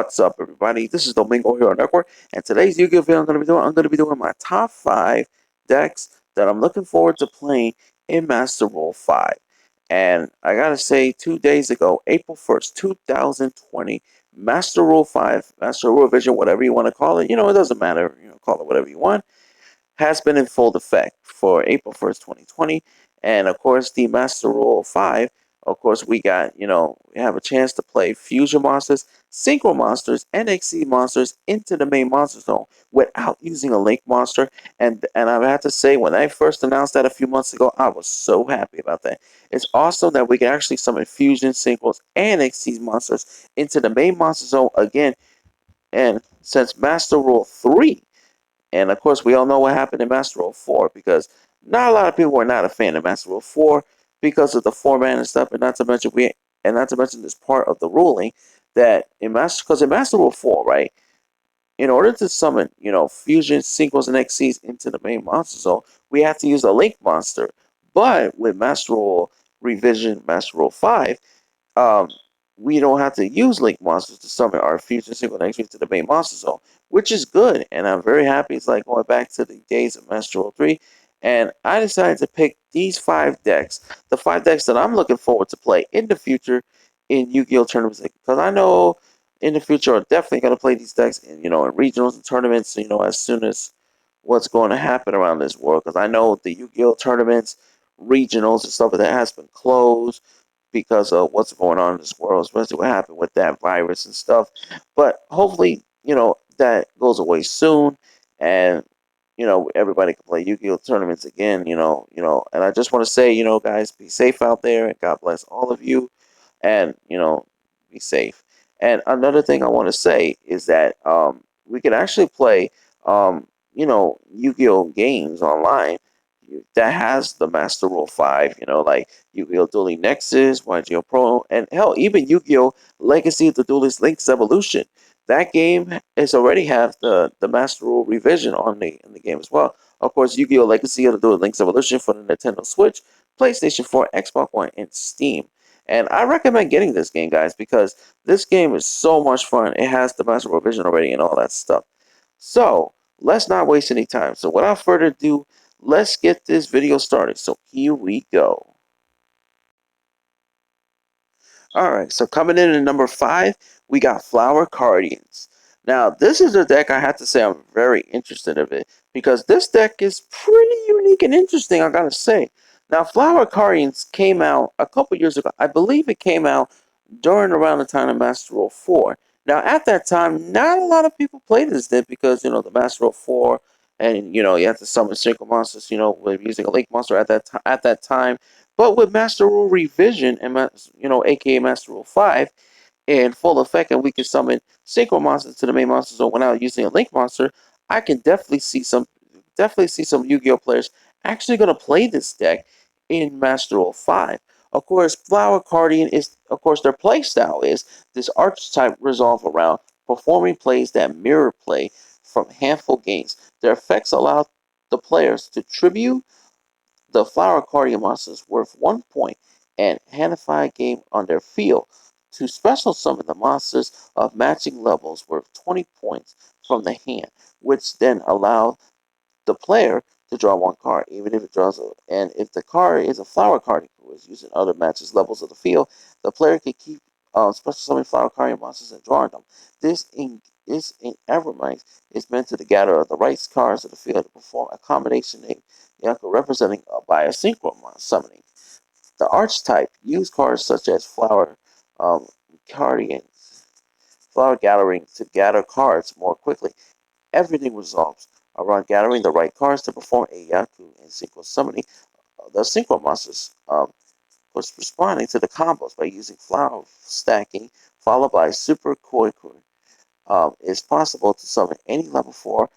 What's up, everybody? This is Domingo here on Network, and today's Yu-Gi-Oh video I'm gonna be doing my top 5 decks that I'm looking forward to playing in Master Rule 5. And I gotta say, 2 days ago, April 1st, 2020, Master Rule 5, Master Rule Revision, whatever you want to call it, it doesn't matter, call it whatever you want, has been in full effect for April 1st, 2020. And of course, the Master Rule 5, of course, we have a chance to play Fusion Monsters, Synchro Monsters, and XC Monsters into the main monster zone without using a Link Monster. And I have to say, when I first announced that a few months ago, I was so happy about that. It's awesome that we can actually summon Fusion, Synchros, and XC Monsters into the main monster zone again. And since Master Rule 3, and of course, we all know what happened in Master Rule 4 because not a lot of people were not a fan of Master Rule 4 because of the format and stuff, and not to mention this part of the ruling that in Master Rule 4, right? In order to summon, fusion, synchros, and XCs into the main monster zone, we have to use a link monster. But with Master Rule Revision, Master Rule 5, um, we don't have to use link monsters to summon our fusion single next week to the main monster zone, which is good. And I'm very happy. It's like going back to the days of Master Roll 3. And I decided to pick these 5 decks, the 5 decks that I'm looking forward to play in the future in Yu-Gi-Oh! Tournaments. Because I know in the future I'm definitely going to play these decks in regionals and tournaments, as soon as what's going to happen around this world. Because I know the Yu-Gi-Oh! Tournaments, regionals, and stuff like that has been closed because of what's going on in this world, especially what happened with that virus and stuff. But hopefully, that goes away soon, and everybody can play Yu-Gi-Oh tournaments again. And I just want to say, guys, be safe out there, and God bless all of you, and be safe. And another thing I want to say is that we can actually play Yu-Gi-Oh games online that has the Master Rule 5, like Yu-Gi-Oh! Dueling Nexus, YGO Pro, and hell, even Yu-Gi-Oh! Legacy of the Duelist Link's Evolution. That game is already have the Master Rule revision in the game as well. Of course, Yu-Gi-Oh! Legacy of the Duelist Link's Evolution for the Nintendo Switch, PlayStation 4, Xbox One, and Steam. And I recommend getting this game, guys, because this game is so much fun. It has the Master Rule revision already and all that stuff. So, let's not waste any time. So, without further ado, let's get this video started. So here we go. Alright, so coming in at number 5, we got Flower Guardians. Now, this is a deck I have to say I'm very interested in it because this deck is pretty unique and interesting, I gotta say. Now, Flower Guardians came out a couple years ago. I believe it came out during around the time of Master Rule 4. Now, at that time, not a lot of people played this deck because, the Master Rule 4 and, you have to summon single monsters, with using a link monster at that time. But with Master Rule Revision and aka Master Rule 5 in full effect, and we can summon synchro monsters to the main monster zone without using a link monster, I can definitely see some Yu-Gi-Oh players actually going to play this deck in Master Rule 5. Of course, Flower Guardian is, of course, their play style is this archetype resolve around performing plays that mirror play from handful games. Their effects allow the players to tribute the Flower Guardian monsters worth 1 point and handify a game on their field to special summon the monsters of matching levels worth 20 points from the hand, which then allow the player to draw 1 card, even if it draws and if the card is a Flower Guardian who is using other matches levels of the field, the player can keep special summoning Flower Guardian monsters and drawing them. This in Evermind is meant to gather the right cards of the field to perform a combination name representing a biosynchro summoning. The archetype use cards such as um, Guardians, Flower Gathering to gather cards more quickly. Everything resolves around gathering the right cards to perform a Yaku and synchro summoning. The synchro monsters was responding to the combos by using flower stacking followed by super koi. It's possible to summon any level 4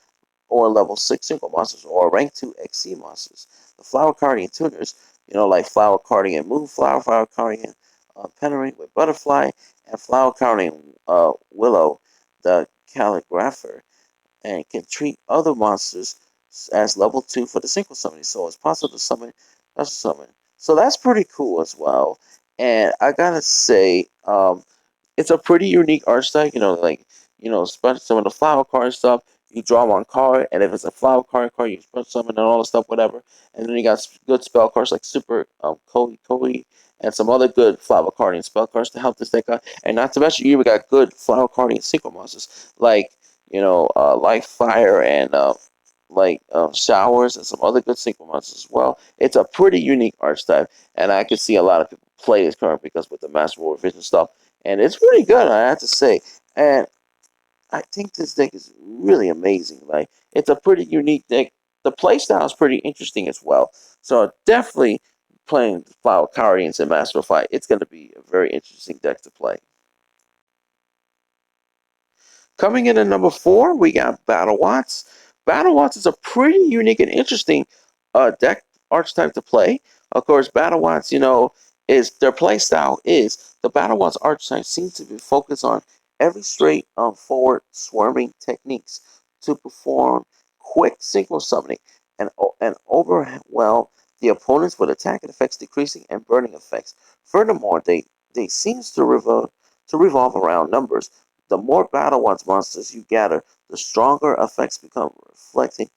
or level 6 single monsters or rank 2 XC monsters. The Flower Guardian tuners, like Flower Guardian Moonflower, Flower Guardian Penury with Butterfly, and Flower Guardian Willow, the Calligrapher, and can treat other monsters as level 2 for the single summoning. So it's possible to summon special summon. So that's pretty cool as well. And I gotta say, it's a pretty unique archetype. Like especially some of the flower card stuff. You draw one card, and if it's a flower card, you put some and all the stuff, whatever. And then you got good spell cards like Super Koi, and some other good flower card and spell cards to help this deck out. And not to mention, you even got good flower card and synchro monsters like like fire and showers and some other good synchro monsters as well. It's a pretty unique archetype, and I can see a lot of people play this card because with the Master War Vision stuff, and it's pretty good, I have to say. And I think this deck is really amazing. Like, it's a pretty unique deck. The playstyle is pretty interesting as well. So definitely playing Flower Guardians and Master of Fight, it's going to be a very interesting deck to play. Coming in at number 4, we got Battle Watts. Battle Watts is a pretty unique and interesting deck archetype to play. Of course, Battle Watts, is their play style is the Battle Watts archetype seems to be focused on every straight forward swarming techniques to perform quick synchro summoning and overwhelm the opponents with attack effects decreasing and burning effects. Furthermore, they seems to revolve around numbers. The more Battle Watts monsters you gather, the stronger effects become, reflecting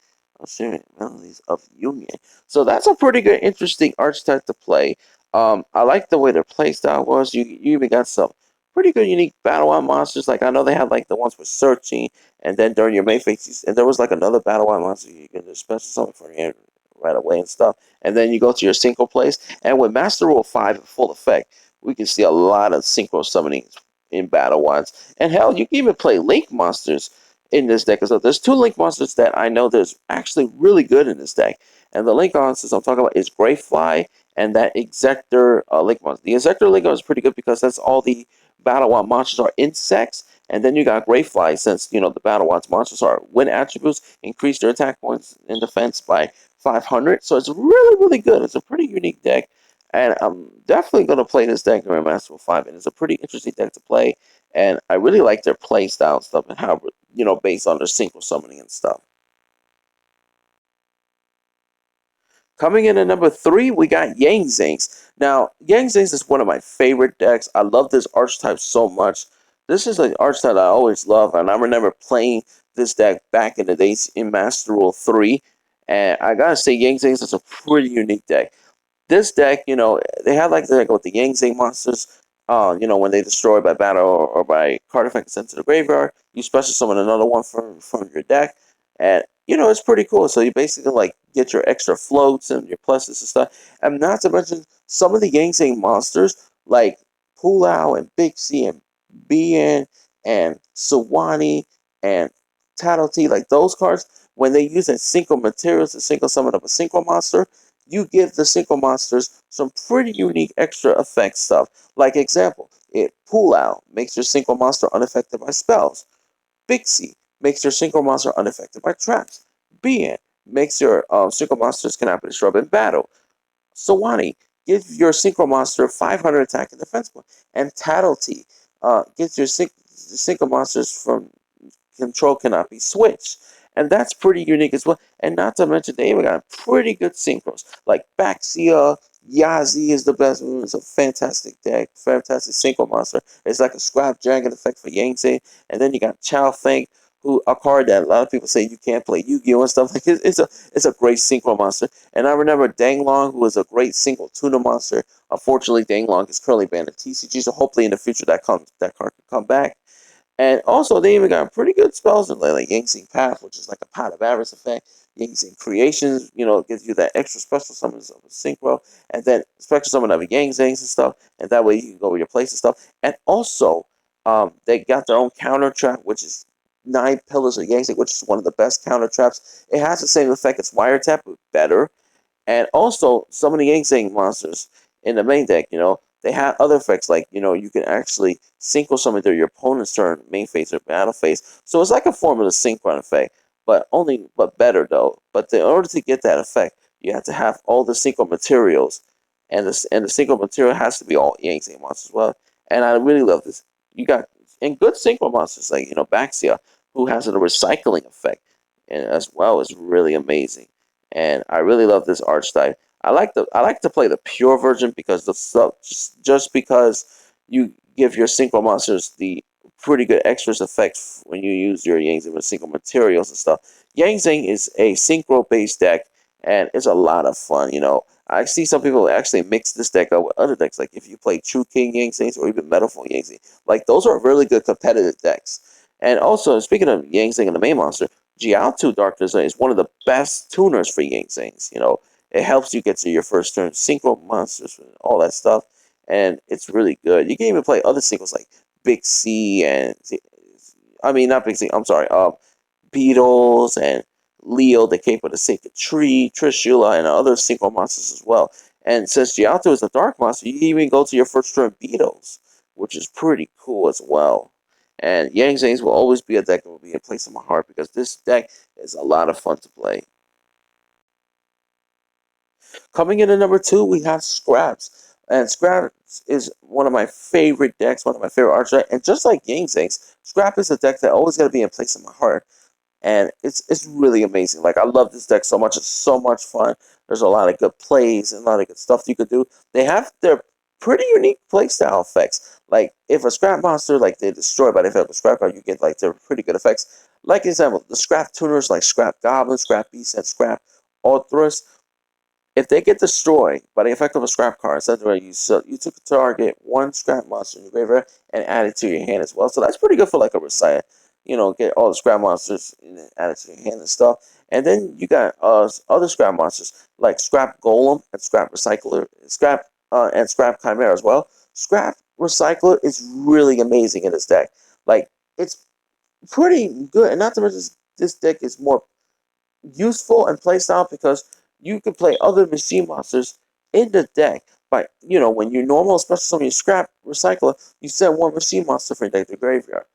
sharing melodies of union. So that's a pretty good, interesting archetype to play. I like the way their playstyle was. You even got some pretty good, unique Battle Watts monsters. Like I know they had like the ones with searching, and then during your main phase, and there was like another Battle Watts monster you can just special summon for your right away and stuff. And then you go to your synchro place, and with Master Rule 5 in full effect, we can see a lot of synchro summonings in Battle Watts. And hell, you can even play Link monsters in this deck. So there's two Link monsters that I know there's actually really good in this deck. And the Link monsters I'm talking about is Greyfly and that Exector Link monster. The Exector Link monster is pretty good because that's all the Battle Watts monsters are insects. And then you got Greyfly, since the Battle Watts monsters are win attributes, increase their attack points and defense by 500. So it's really, really good. It's a pretty unique deck. And I'm definitely going to play this deck during Master 5. And it's a pretty interesting deck to play. And I really like their play style and stuff and how, based on their synchro summoning and stuff. Coming in at number 3, we got Yangzi. Now, Yangzi is one of my favorite decks. I love this archetype so much. This is an archetype I always love, and I remember playing this deck back in the days in Master Rule 3. And I gotta say, Yangzi is a pretty unique deck. This deck, they have like the deck with the Yangzi monsters. When they destroy by battle or by card effect sent to the graveyard, you special summon another one from your deck, and it's pretty cool. So you basically like get your extra floats and your pluses and stuff. And not to mention some of the Yangzi monsters like Pulao and Big C and BN and Sawani and Tattletee, like those cards, when they use that synchro materials to synchro summon up a synchro monster, you give the synchro monsters some pretty unique extra effect stuff. Like example, it Pull Out makes your synchro monster unaffected by spells. Bixie makes your synchro monster unaffected by traps. Bien makes your synchro monsters cannot be destroyed in battle. Sawani gives your synchro monster 500 attack and defense point. And Tattletee gives your synchro monsters from control cannot be switched. And that's pretty unique as well. And not to mention, they even got pretty good synchros. Like Baxia, Yazi is the best one. It's a fantastic deck, fantastic synchro monster. It's like a scrap dragon effect for Yangtze. And then you got Chow Feng, who a card that a lot of people say you can't play Yu-Gi-Oh! And stuff like it. It's a great synchro monster. And I remember Danglong, who was a great single tuna monster. Unfortunately, Danglong is currently banned at TCG, so hopefully in the future that card can come back. And also, they even got pretty good spells in there, like Yangtze Path, which is like a Pot of Avarice effect. Yangtze Creations, gives you that extra special summons of a Synchro, and then special summon of a Yangtze and stuff, and that way you can go with your place and stuff. And also, they got their own counter trap, which is 9 Pillars of Yangtze, which is one of the best counter traps. It has the same effect as Wiretap, but better. And also, some of the Yangtze monsters in the main deck, they have other effects like, you can actually synchro summon during your opponent's turn, main phase or battle phase. So it's like a form of the synchron effect, but better though. But in order to get that effect, you have to have all the synchro materials, and the synchro material has to be all Yangtze monsters as well. And I really love this. You got and good synchro monsters like Baxia, who has a recycling effect, and as well is really amazing. And I really love this archetype. I like to play the pure version because the stuff just because you give your synchro monsters the pretty good extras effect when you use your Yangzi with synchro materials and stuff. Yangzi is a synchro based deck, and it's a lot of fun. I see some people actually mix this deck up with other decks, like if you play True King Yangzis or even Metal Phone Yangzi. Like those are really good competitive decks. And also, speaking of Yangzi and the main monster, Jiao2 Darkness is one of the best tuners for Yangzings. It helps you get to your first turn synchro monsters and all that stuff, and it's really good. You can even play other singles like Big C and I mean not Big C. I'm sorry. Beetles and Leo, the Cape of the Sacred Tree, Trishula, and other synchro monsters as well. And since Giotto is a dark monster, you can even go to your first turn Beetles, which is pretty cool as well. And Yang Zangs will always be a deck that will be in place in my heart because this deck is a lot of fun to play. Coming in at number 2, we have Scraps. And Scraps is one of my favorite decks, one of my favorite archetypes. And just like Yang Zangs, Scrap is a deck that always going to be in place in my heart, and it's really amazing. Like I love this deck so much. It's so much fun. There's a lot of good plays and a lot of good stuff you could do. They have their pretty unique playstyle effects. Like if a scrap monster like they destroy by the effect of a scrap card, you get like their pretty good effects. Like example, the scrap tuners like Scrap Goblin, Scrap Beast, and Scrap Ulthrus, if they get destroyed by the effect of a scrap card, that's where you took a target one scrap monster in your graveyard and add it to your hand as well. So that's pretty good for like a recite. Get all the scrap monsters and add it to your hand and stuff. And then you got other scrap monsters like Scrap Golem and Scrap Recycler, and Scrap Chimera as well. Scrap Recycler is really amazing in this deck. Like it's pretty good, and not to mention this deck is more useful and playstyle because you can play other machine monsters in the deck. By when you normal special summon your scrap recycler, you send one machine monster from your deck to the graveyard.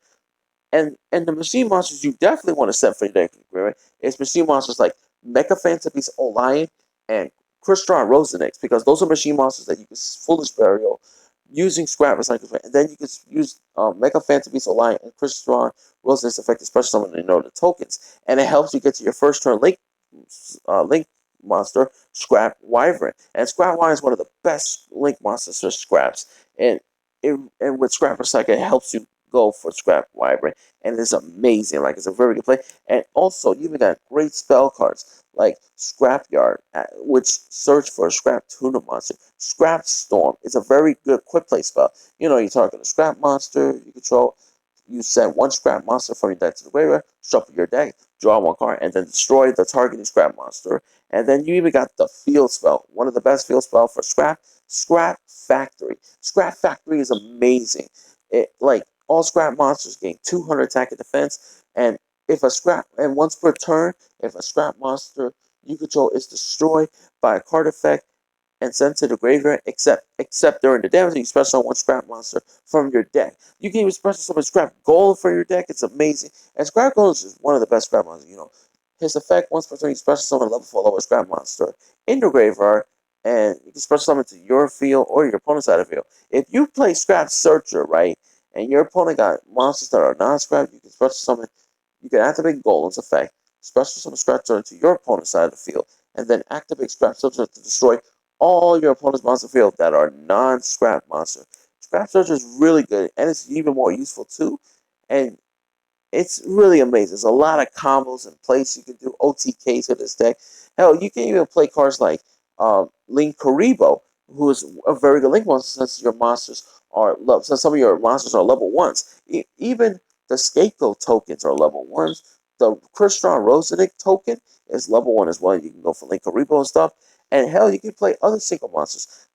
And the machine monsters you definitely want to set for your deck to the graveyard is machine monsters like Mecha Phantom Beast Olion and Crystron Rosenix, because those are machine monsters that you can Foolish Burial using scrap recyclers, and then you can use Mecha Phantom Beast Olion and Crystron Rosenix effect, especially summon the tokens, and it helps you get to your first turn link monster, Scrap Wyvern. And Scrap Wyvern is one of the best link monsters for scraps. And with Scrap Recycle, it helps you go for Scrap Wyvern. And it's amazing. Like, it's a very good play. And also, you even got great spell cards like Scrapyard, which search for a Scrap Tuna monster. Scrap Storm is a very good quick play spell. You're talking a Scrap monster you control. You send one scrap monster from your deck to the graveyard, shuffle your deck, draw one card, and then destroy the targeting scrap monster. And then you even got the field spell, one of the best field spell for Scrap Factory. Scrap Factory is amazing. Like all scrap monsters gain 200 attack and defense, and once per turn, if a scrap monster you control is destroyed by a card effect, and sent to the graveyard, except during the damage, you special summon one scrap monster from your deck. You can even special summon scrap gold for your deck. It's amazing. And scrap gold is one of the best scrap monsters. His effect once per turn, you special summon a level 4 lower scrap monster in the graveyard, and you can special summon to your field or your opponent's side of the field. If you play Scrap Searcher, right, and your opponent got monsters that are non-scrap, you can special summon. You can activate Golem's effect, special summon Scrap Searcher to your opponent's side of the field, and then activate Scrap Searcher to destroy all your opponent's monster field that are non-scrap monster. Scrap Searcher is really good, and it's even more useful too. And it's really amazing. There's a lot of combos and plays you can do, OTKs with this deck. Hell, you can even play cards like Link Karibo, who is a very good Link monster since your monsters are level. Since some of your monsters are level 1s. Even the Scapegoat tokens are level 1s. The Crystron Rosenick token is level 1 as well. You can go for Link Karibo and stuff. And hell, you can play other single monsters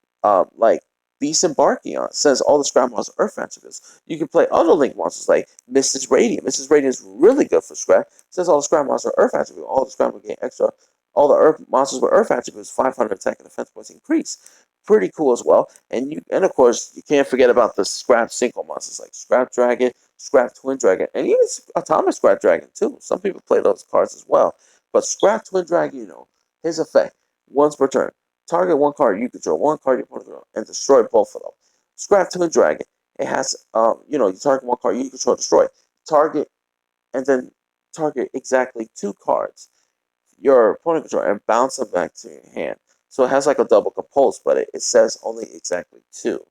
like Beast and Barkion, since all the scrap monsters are Earth attributes. You can play other Link monsters like Mrs. Radiant. Mrs. Radiant is really good for scrap, since all the scrap monsters are Earth attributes. All the scrap will gain extra. All the Earth monsters with Earth attributes, 500 attack and defense points increase. Pretty cool as well. And of course, you can't forget about the scrap single monsters like Scrap Dragon, Scrap Twin Dragon, and even Atomic Scrap Dragon too. Some people play those cards as well. But Scrap Twin Dragon, his effect once per turn. Target one card you control, one card you control, and destroy both of them. Scrap Twin Dragon. It has, you target one card you control, destroy. Target, and then target exactly 2 cards your opponent control and bounce them back to your hand. So it has like a double compulse, but it says only exactly 2.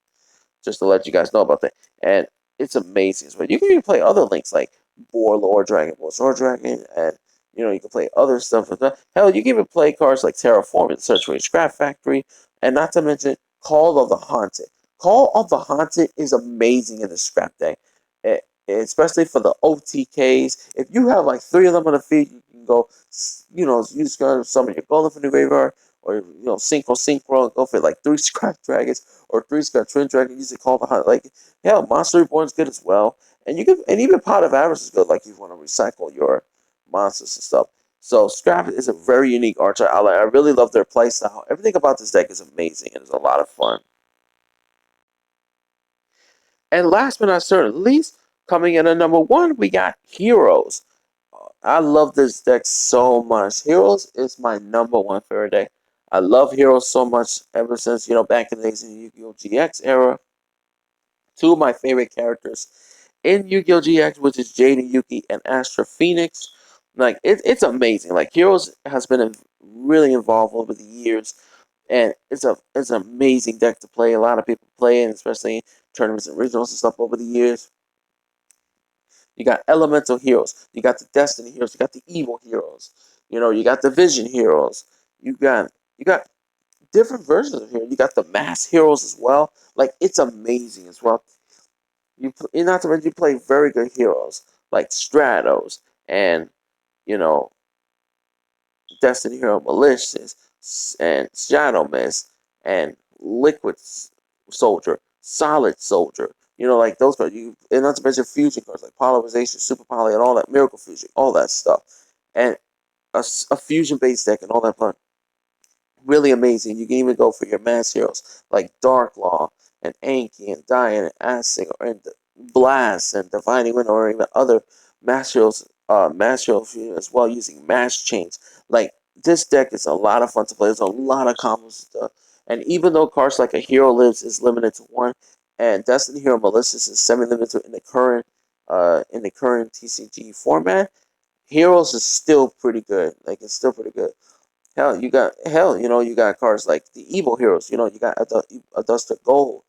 just to let you guys know about that. And it's amazing. But you can even play other links like Warlord, Dragon Ball Sword Dragon, and you can play other stuff with that. Hell, you can even play cards like Terraform and Search for a Scrap Factory, and not to mention Call of the Haunted. Call of the Haunted is amazing in the scrap deck, especially for the OTKs. If you have like 3 of them on the field, you can go, you just go summon your golem from the graveyard, or synchro, go for like 3 scrap dragons or 3 scrap twin dragons. Use it Call of the Haunted. Like hell, Monster Reborn's good as well, and even Pot of Avarice is good. Like you want to recycle your monsters and stuff. So Scrap is a very unique archer. I really love their playstyle. Everything about this deck is amazing and it's a lot of fun. And last but not certainly least, coming in at number 1, we got Heroes. I love this deck so much. Heroes is my number 1 favorite deck. I love Heroes so much ever since, back in the days in the Yu-Gi-Oh! GX era. 2 of my favorite characters in Yu-Gi-Oh! GX, which is Jade and Yuki and Astra Phoenix. Like it's amazing. Like Heroes has been really involved over the years, and it's an amazing deck to play. A lot of people play it, especially in tournaments and regionals and stuff over the years. You got Elemental Heroes, you got the Destiny Heroes, you got the Evil Heroes. You got the Vision Heroes. You got different versions of heroes. You got the Mass Heroes as well. Like it's amazing as well. Not to mention you play very good heroes like Stratos and you know Destiny Hero Malicious and Shadow Mist and Liquid Soldier, Solid Soldier. Like those cards. And not to mention fusion cards like Polarization, Super Poly, and all that Miracle Fusion, all that stuff, and a fusion based deck and all that fun. Really amazing. You can even go for your mass heroes like Dark Law and Anki and Diane and Asing and Blast and Divining Wind, or even other mass heroes as well, using mass chains. Like this deck is a lot of fun to play. There's a lot of combos and stuff. And even though cards like a Hero Lives is limited to 1, and Destiny Hero Malicious is semi-limited in the current TCG format, Heroes is still pretty good. Like it's still pretty good. You got cards like the evil heroes. You got Adusta Gold,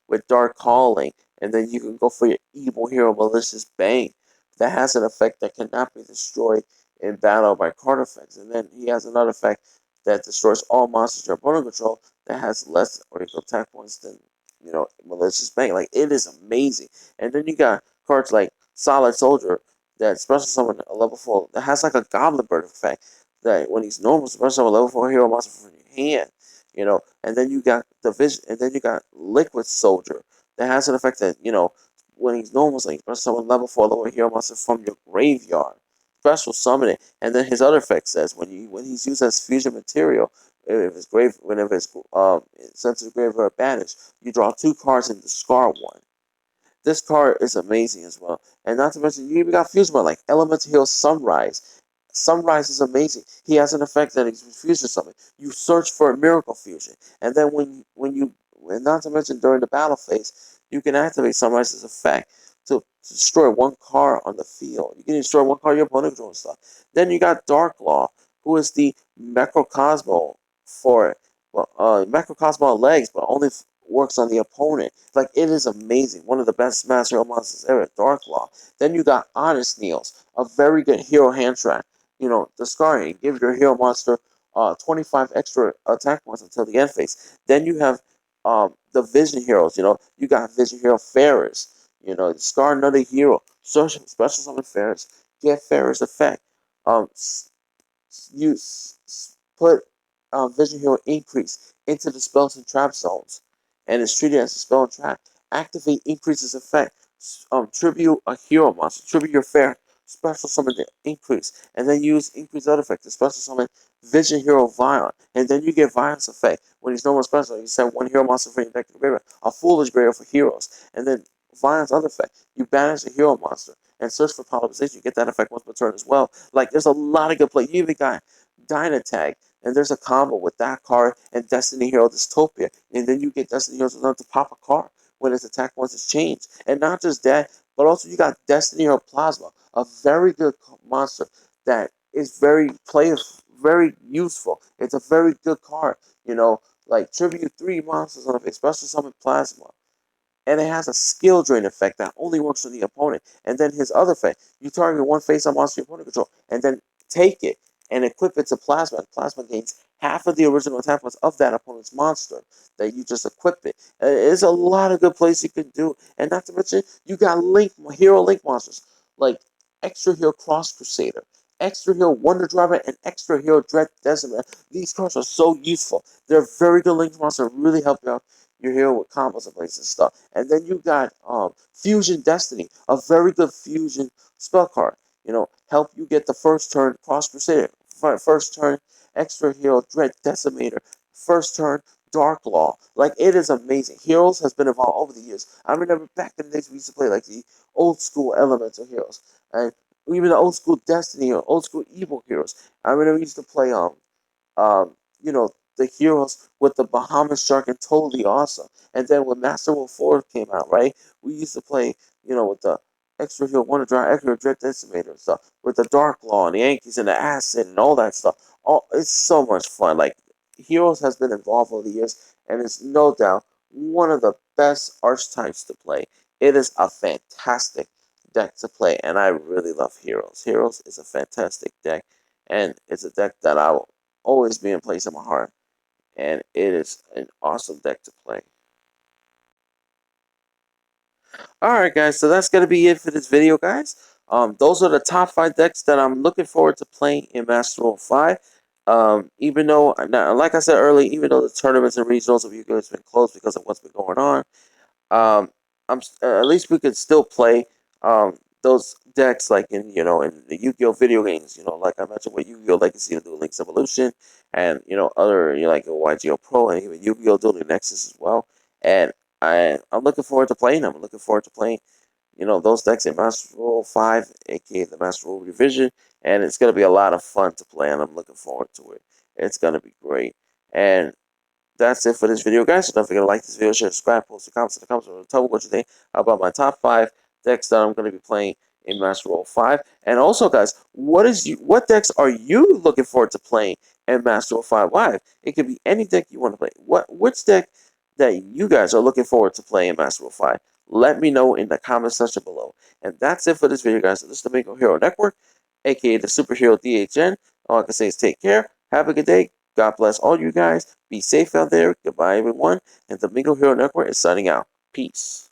with Dark Calling, and then you can go for your evil hero Malicious Bane. That has an effect that cannot be destroyed in battle by card effects, and then he has another effect that destroys all monsters your opponent control that has less or equal attack points than Malicious Bane. Like it is amazing, and then you got cards like Solid Soldier that special summon a level 4 that has like a Goblin Bird effect that when he's normal, special level 4 hero monster from your hand, and then you got the vision, and then you got Liquid Soldier that has an effect that, when he's normal, like special summon level 4 lower hero monster from your graveyard, special summon it, and then his other effect says when he's used as fusion material, if it's whenever it's sent to the graveyard banished, you draw 2 cards and discard 1. This card is amazing as well. And not to mention, you even got fusion like Elemental Heal Sunrise. Sunrise is amazing. He has an effect that he's fusion something. You search for a miracle fusion. And then and not to mention during the battle phase, you can activate Sunrise's effect to destroy 1 card on the field. You can destroy 1 card your opponent controls stuff. Then you got Dark Law, who is the Macrocosmo for Macrocosmo legs, but only works on the opponent. Like it is amazing. One of the best Master Hero monsters ever, Dark Law. Then you got Honest Neils, a very good hero hand trap. Discarding, give your hero monster 25 extra attack points until the end phase. Then you have the Vision Heroes. You got Vision Hero Ferris. Discard another hero. Search special summon Ferris. Get Ferris effect. Put Vision Hero Increase into the spells and trap zones, and it's treated as a spell and trap. Activate increases effect. Tribute a hero monster. Tribute your fair. Special summon the increase, and then use increase other effect to special summon Vision Hero Violent, and then you get Violence effect. When he's no more special, you send 1 hero monster from your deck to the graveyard. A Foolish Graveyard for heroes, and then Violence other effect. You banish a hero monster and search for polarization. You get that effect once per turn as well. Like there's a lot of good play. You even got Dynatag, and there's a combo with that card and Destiny Hero Dystopia, and then you get Destiny Heroes enough to pop a card when its attack once it's changed. And not just that, but also you got Destiny Hero Plasma, a very good monster that is very useful. It's a very good card, like tribute 3 monsters on a special summon Plasma. and it has a skill drain effect that only works on the opponent. And then his other effect, you target one face-up monster your opponent control, and then take it and equip it to Plasma. And Plasma gains half of the original attack points of that opponent's monster that you just equipped it. There's a lot of good plays you can do, and not to mention you got hero link monsters like Extra Hero Cross Crusader, Extra Hero Wonder Driver, and Extra Hero Dread Decimator. These cards are so useful. They're very good link monsters. Really help you out your hero with combos and plays and stuff. And then you got Fusion Destiny, a very good fusion spell card. Help you get the first turn Cross Crusader, first turn Extra Hero Dread Decimator, first turn Dark Law. Like, it is amazing. Heroes has been evolved over the years. I remember back in the days we used to play like the old school Elemental Heroes, and even the old school Destiny or old school Evil Heroes. I remember we used to play um, you know, the heroes with the Bahamas Shark and Totally Awesome. And then when Master Wolf 4 came out, right, we used to play, with the Extra Hero Wonder Drive, Extra Dread Decimator and stuff, with the Dark Law and the Yankees and the Acid and all that stuff. It's so much fun. Like, Heroes has been involved over the years, and it's no doubt one of the best archetypes to play. It is a fantastic deck to play, and I really love Heroes. Heroes is a fantastic deck, and it's a deck that I will always be in place in my heart, and it is an awesome deck to play. Alright guys, so that's going to be it for this video, guys. Those are the top 5 decks that I'm looking forward to playing in Master Rule 5. Even though, like I said earlier, even though the tournaments and regionals of Yu-Gi-Oh! Has been closed because of what's been going on, um, at least we could still play those decks like in the Yu-Gi-Oh video games. Like I mentioned with Yu-Gi-Oh Legacy and Duel Links Evolution, and other like YGO Pro and even Yu-Gi-Oh Duel Links Nexus as well. And I'm looking forward to playing them. I'm looking forward to playing those decks in Master Rule 5, aka the Master Rule Revision, and it's gonna be a lot of fun to play, and I'm looking forward to it. It's gonna be great. And that's it for this video, guys. So don't forget to like this video, share, subscribe, post your comments in the comments below. Tell me what you think about my top 5 decks that I'm going to be playing in Master Rule 5. And also, guys, what decks are you looking forward to playing in Master Rule 5 Live? It could be any deck you want to play. Which deck that you guys are looking forward to playing in Master Rule 5? Let me know in the comment section below. And that's it for this video, guys. So this is the Mingo Hero Network, aka the Superhero DHN. All I can say is take care. Have a good day. God bless all you guys. Be safe out there. Goodbye, everyone. And the Mingo Hero Network is signing out. Peace.